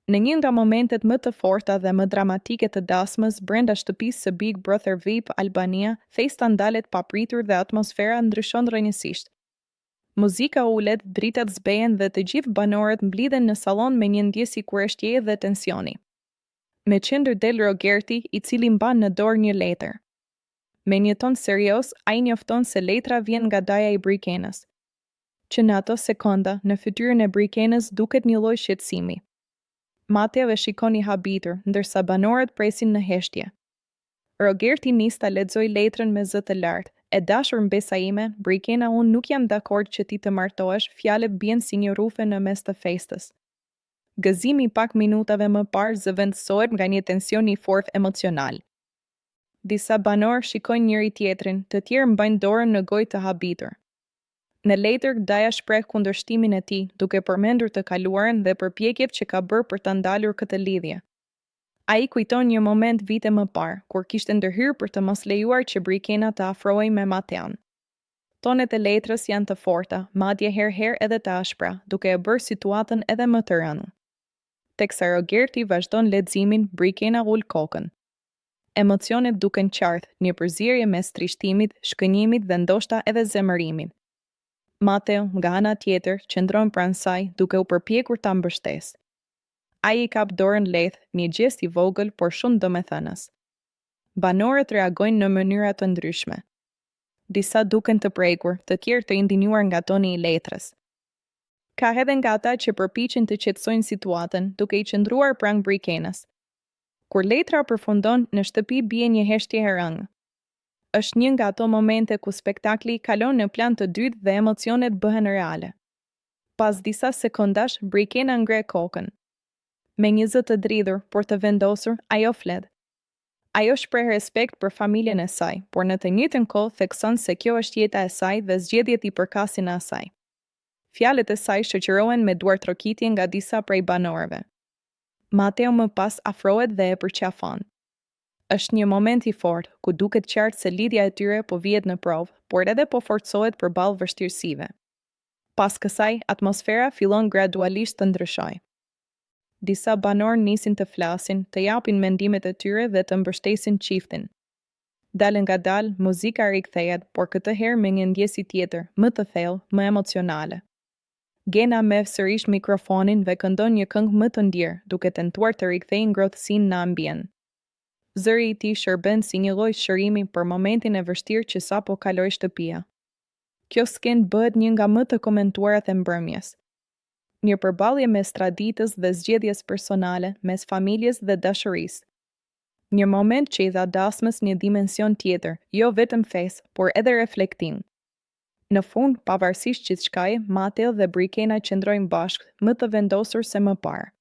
Në një nga momentet më të forta dhe më dramatike të dasmës brenda shtëpisë së Big Brother VIP Albania, festa ndalet papritur dhe atmosfera ndryshon rrënjësisht. Muzika ulet, dritat zbehen dhe të gjithë banorët mblidhen në sallon me një ndjesi kurreshtieje dhe tensioni. Me qendër del Rogerti, i cili mban në dorë një letër. Me një ton serios, ai njofton se letra vjen nga daja i Brikenës. Që në ato sekonda, në fytyrën e Brikenës duket një lloj shqetësimi. Mateo e shikon i habitur, ndërsa banorët presin në heshtje. Rogerti nis ta lexoj letrën me zë të lartë. E dashur mbesa ime, Brikena, unë nuk jam dakord që ti të martohesh, fjalët bien si një rufe në mes të festës. Gëzimi pak minutave më parë zëvendësohet nga një tension i fortë emocional. Disa banor shikojnë njëri tjetrin, të tjerë mbajnë dorën në gojë të habitur. Në letër, Daja shpreh kundërshtimin e tij, duke përmendur të kaluarën dhe përpjekjet që ka bërë për ta ndalur këtë lidhje. Ai kujton një moment vite më parë, kur kishte ndërhyrë për të mos lejuar që Brikena të afrohej me Mateon. Tonet e letrës janë të forta, madje herëherë edhe të ashpra, duke e bërë situatën edhe më të rënë. Teksa Rogerti vazhdon leximin, Brikena ul kokën. Emocionet duken qartë, një përzierje mes trishtimit, shkënjimit dhe ndoshta edhe zemërimit. Mateo, nga ana tjetër, qëndron pranë saj, duke u përpjekur ta mbështesë. Ai i kap dorën lehtë, një gjest i vogël por shumë domethënës. Banorët reagojnë në mënyra të ndryshme. Disa duken të prekur, të tjerë të indignuar nga toni i letrës. Ka edhe nga ata që përpiqen të qetësojnë situatën, duke i qëndruar pranë Brikenës. Kur letra përfundon, në shtëpi bie një heshtje e rëngë. Është një nga ato momente ku spektakli kalon në plan të dytë dhe emocionet bëhen reale. Pas disa sekondash, Brikena ngre kokën. Me një zë të dridhur, por të vendosur, ajo flet. Ajo shpreh respekt për familjen e saj, por në të njëjtën kohë thekson se kjo është jeta e saj dhe zgjedhjet i përkasin asaj. Fjalët e saj shoqërohen me duartrokitje nga disa prej banorëve. Mateo më pas afrohet dhe e përqafon. Është një moment i fortë, ku duket qartë se lidhja e tyre po vihet në provë, por edhe po forcohet përballë vështirësive. Pas kësaj, atmosfera fillon gradualisht të ndryshojë. Disa banor nisin të flasin, të japin mendimet e tyre dhe të mbështesin çiftin. Dalë nga dalë, muzika rikthehet, por këtë herë me një ndjesi tjetër, më të thellë, më emocionale. Gena merr sërish mikrofonin dhe këndon një këngë më të ndjerë, duke tentuar të rikthejë ngrohtësinë në ambient. Zëri i tij shërben si një lloj shërimi për momentin e vështirë që sapo kaloi shtëpia. Kjo skenë bëhet një nga më të komentuarat e mbrëmjes. Një përballje mes traditës dhe zgjedhjes personale, mes familjes dhe dashurisë. Një moment që i dha dasmës një dimension tjetër, jo vetëm festë, por edhe reflektim. Në fund, pavarësisht gjithçkaje, Mateo dhe Brikena qëndrojnë bashkë, më të vendosur se më parë.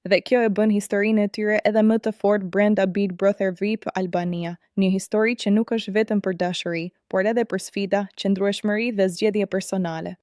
Dhe kjo e bën historinë e tyre edhe më të fortë brenda Big Brother VIP Albania, një histori që nuk është vetëm për dashuri, por edhe për sfida, qëndrueshmëri dhe zgjedhje personale.